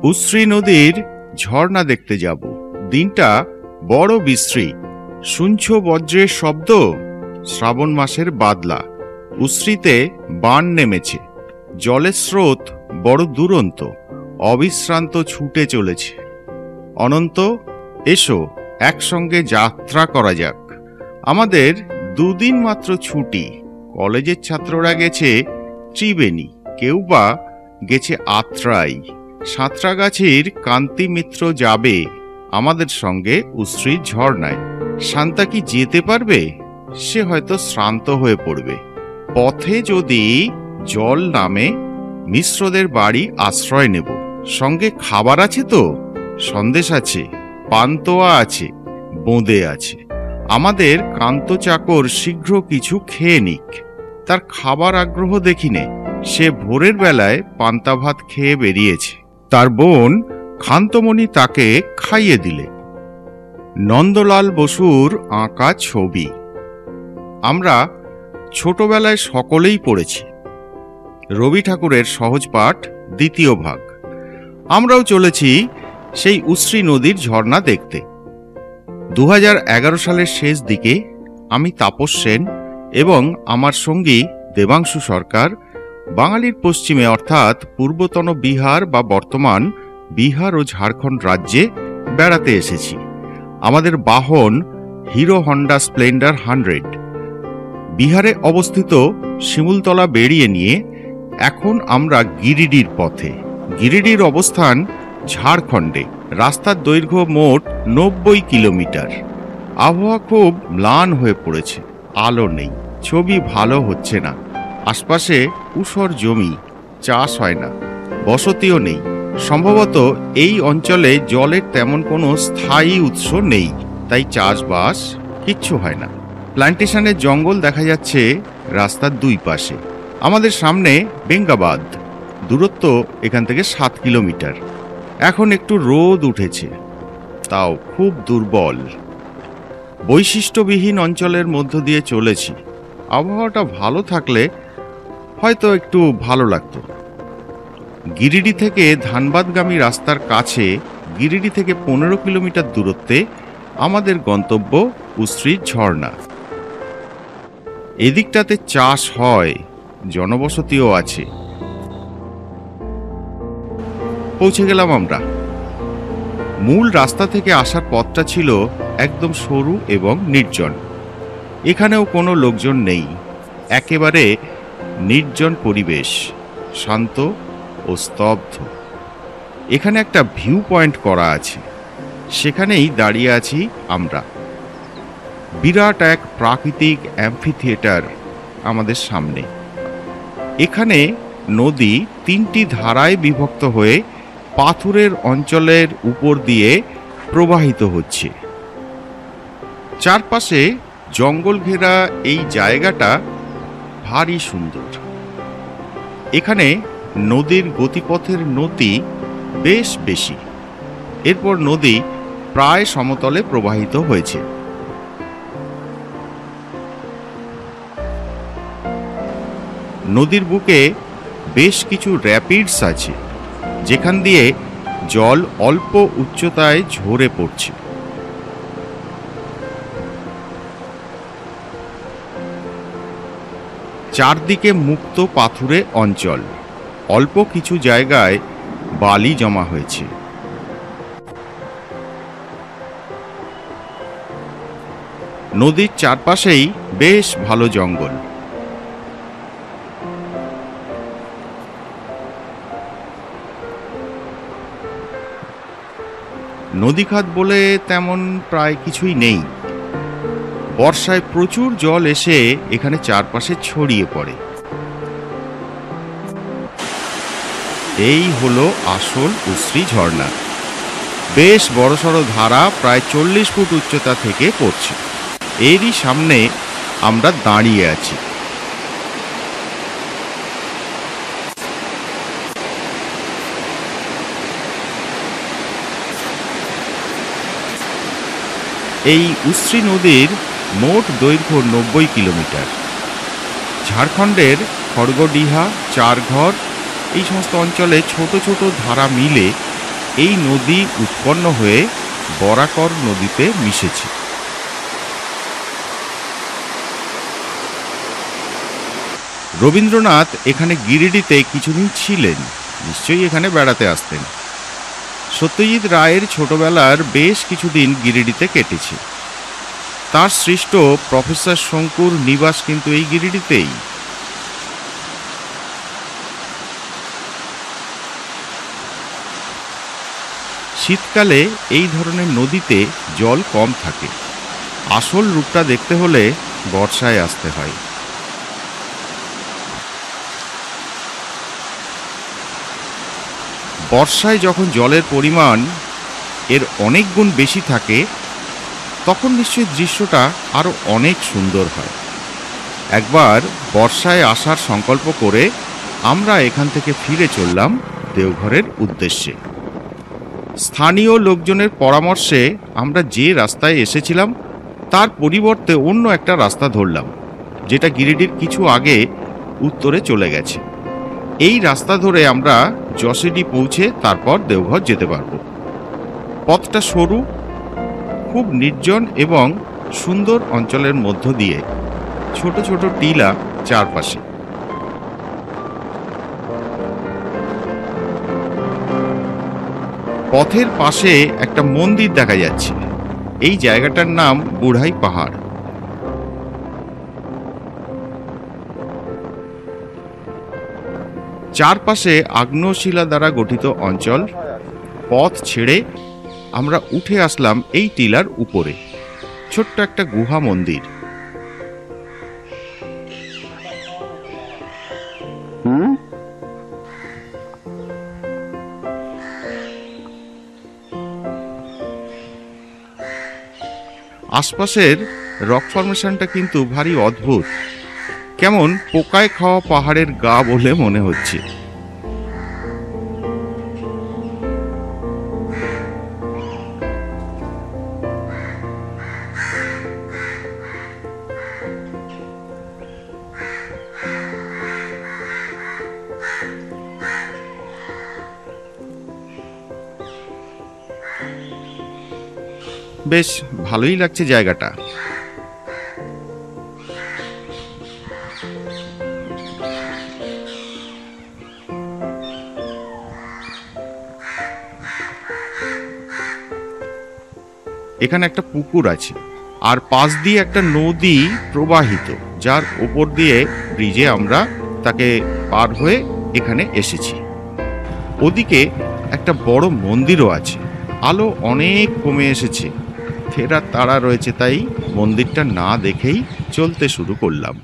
উশ্রী নদীর ঝর্ণা দেখতে যাব। দিনটা বড় বিশ্রী। শুনছো বজ্রের শব্দ, শ্রাবণ মাসের বাদলা। উশ্রীতে বান নেমেছে, জলের স্রোত বড় দুরন্ত, অবিশ্রান্ত ছুটে চলেছে। অনন্ত, এসো একসঙ্গে যাত্রা করা যাক। আমাদের দুদিন মাত্র ছুটি। কলেজের ছাত্ররা গেছে ত্রিবেণী, কেউ বা গেছে আত্রাই। সাঁতরাগাছির কান্তি মিত্র যাবে আমাদের সঙ্গে উশ্রীর ঝর্ণায়। শান্তা কি যেতে পারবে? সে হয়তো শ্রান্ত হয়ে পড়বে। পথে যদি জল নামে, মিশ্রদের বাড়ি আশ্রয় নেব। সঙ্গে খাবার আছে তো? সন্দেশ আছে, পান্তোয়া আছে, বোঁদে আছে। আমাদের কান্ত চাকর শীঘ্র কিছু খেয়ে নিক। তার খাবার আগ্রহ দেখিনে। সে ভোরের বেলায় পান্তা ভাত খেয়ে বেরিয়েছে। তার বোন খান্তমণি তাকে খাইয়ে দিলে। নন্দলাল বসুর আঁকা ছবি আমরা ছোটবেলায় সকলেই পড়েছি। রবি ঠাকুরের সহজ পাঠ, দ্বিতীয় ভাগ। আমরাও চলেছি সেই উশ্রী নদীর ঝর্ণা দেখতে। 2011 সালের শেষ দিকে আমি তাপস সেন এবং আমার সঙ্গী দেবাংশু সরকার বাঙালির পশ্চিমে অর্থাৎ পূর্বতন বিহার বা বর্তমান বিহার ও ঝাড়খণ্ড রাজ্যে বেড়াতে এসেছি। আমাদের বাহন হিরো হন্ডা স্প্লেন্ডার 100। বিহারে অবস্থিত শিমুলতলা বেরিয়ে নিয়ে এখন আমরা গিরিডির পথে। গিরিডির অবস্থান ঝাড়খণ্ডে। রাস্তার দৈর্ঘ্য মোট 90 কিলোমিটার। আবহাওয়া খুব ম্লান হয়ে পড়েছে, আলো নেই, ছবি ভালো হচ্ছে না। আশপাশে ঊষর জমি, চাষ হয় না, বসতিও নেই। সম্ভবত এই অঞ্চলে জলের তেমন কোনো স্থায়ী উৎস নেই, তাই চাষবাস কিচ্ছু হয় না। প্ল্যান্টেশনের জঙ্গল দেখা যাচ্ছে রাস্তার দুই পাশে। আমাদের সামনে বেঙ্গাবাদ, দূরত্ব এখান থেকে 7 কিলোমিটার। এখন একটু রোদ উঠেছে, তাও খুব দুর্বল। বৈশিষ্ট্যবিহীন অঞ্চলের মধ্য দিয়ে চলেছি। আবহাওয়াটা ভালো থাকলে হয়তো একটু ভালো লাগতো। গিরিডি থেকে ধানবাদগামী রাস্তার কাছে, গিরিডি থেকে 15 কিলোমিটার দূরত্বে আমাদের গন্তব্য উশ্রীর ঝর্ণা। এদিকটাতে চাষ হয়, জনবসতিও আছে। পৌঁছে গেলাম আমরা। মূল রাস্তা থেকে আসার পথটা ছিল একদম সরু এবং নির্জন। এখানেও কোনো লোকজন নেই, একেবারে নির্জন পরিবেশ, শান্ত ও স্তব্ধ। এখানে একটা ভিউ পয়েন্ট করা আছে, সেখানেই দাঁড়িয়ে আছি আমরা। বিরাট এক প্রাকৃতিক অ্যাম্ফি থিয়েটার আমাদের সামনে। এখানে নদী 3টি ধারায় বিভক্ত হয়ে পাথুরের অঞ্চলের উপর দিয়ে প্রবাহিত হচ্ছে। চারপাশে জঙ্গল ঘেরা এই জায়গাটা ভারী সুন্দর। এখানে নদীর গতিপথের নতি বেশ বেশি। এরপর নদী প্রায় সমতলে প্রবাহিত হয়েছে। নদীর বুকে বেশ কিছু র্যাপিডস আছে, যেখান দিয়ে জল অল্প উচ্চতায় ঝরে পড়ছে। চারদিকে মুক্ত পাথুরে অঞ্চল, অল্প কিছু জায়গায় বালি জমা হয়েছে। নদীর চারপাশেই বেশ ভালো জঙ্গল। নদীখাত বলে তেমন প্রায় কিছুই নেই। বর্ষায় প্রচুর জল এসে এখানে চারপাশে ছড়িয়ে পড়ে। এই হলো আসল উশ্রী ঝর্ণা। বেশ বড়সড় ধারা প্রায় 40 ফুট উচ্চতা থেকে পড়ছে। এরই সামনে আমরা দাঁড়িয়ে আছি। এই উশ্রী নদীর মোট দৈর্ঘ্য 90 কিলোমিটার। ঝাড়খণ্ডের খড়গডিহা, চারঘর এই সমস্ত অঞ্চলে ছোট ছোট ধারা মিলে এই নদী উৎপন্ন হয়ে বরাকর নদীতে মিশেছে। রবীন্দ্রনাথ এখানে গিরিডিতে কিছুদিন ছিলেন, নিশ্চয়ই এখানে বেড়াতে আসতেন। সত্যজিৎ রায়ের ছোটবেলার বেশ কিছুদিন গিরিডিতে কেটেছে। তার সৃষ্ট প্রফেসর শঙ্কুর নিবাস কিন্তু এই গিরিডিতেই। শীতকালে এই ধরনের নদীতে জল কম থাকে। আসল রূপটা দেখতে হলে বর্ষায় আসতে হয়। বর্ষায় যখন জলের পরিমাণ এর অনেক গুণ বেশি থাকে, তখন নিশ্চয়ই দৃশ্যটা আরও অনেক সুন্দর হয়। একবার বর্ষায় আসার সংকল্প করে আমরা এখান থেকে ফিরে চললাম দেওঘরের উদ্দেশ্যে। স্থানীয় লোকজনের পরামর্শে আমরা যে রাস্তায় এসেছিলাম তার পরিবর্তে অন্য একটা রাস্তা ধরলাম, যেটা গিরিডির কিছু আগে উত্তরে চলে গেছে। এই রাস্তা ধরে আমরা যশোডি পৌঁছে তারপর দেওঘর যেতে পারব। পথটা সরু, খুব নির্জন এবং সুন্দর অঞ্চলের মধ্য দিয়ে, ছোট ছোট টিলা চারপাশে। পথের পাশে একটা মন্দির দেখা যাচ্ছে। এই জায়গাটার নাম বুড়াই পাহাড়। চারপাশে আগ্নেয়শিলা দ্বারা গঠিত অঞ্চল। পথ ছেড়ে আমরা উঠে আসলাম এই টিলার উপরে, ছোট্ট একটা গুহা মন্দির। আশপাশের রক ফরমেশনটা কিন্তু ভারী অদ্ভুত, কেমন পোকায় খাওয়া পাহাড়ের গা বলে মনে হচ্ছে। বেশ ভালোই লাগছে জায়গাটা। এখানে একটা পুকুর আছে, আর পাশ দিয়ে একটা নদী প্রবাহিত, যার ওপর দিয়ে ব্রিজে আমরা তাকে পার হয়ে এখানে এসেছি। ওদিকে একটা বড় মন্দিরও আছে। আলো অনেক কমে এসেছে, ফেরার তাড়া রয়েছে, তাই মন্দিরটা না দেখেই চলতে শুরু করলাম।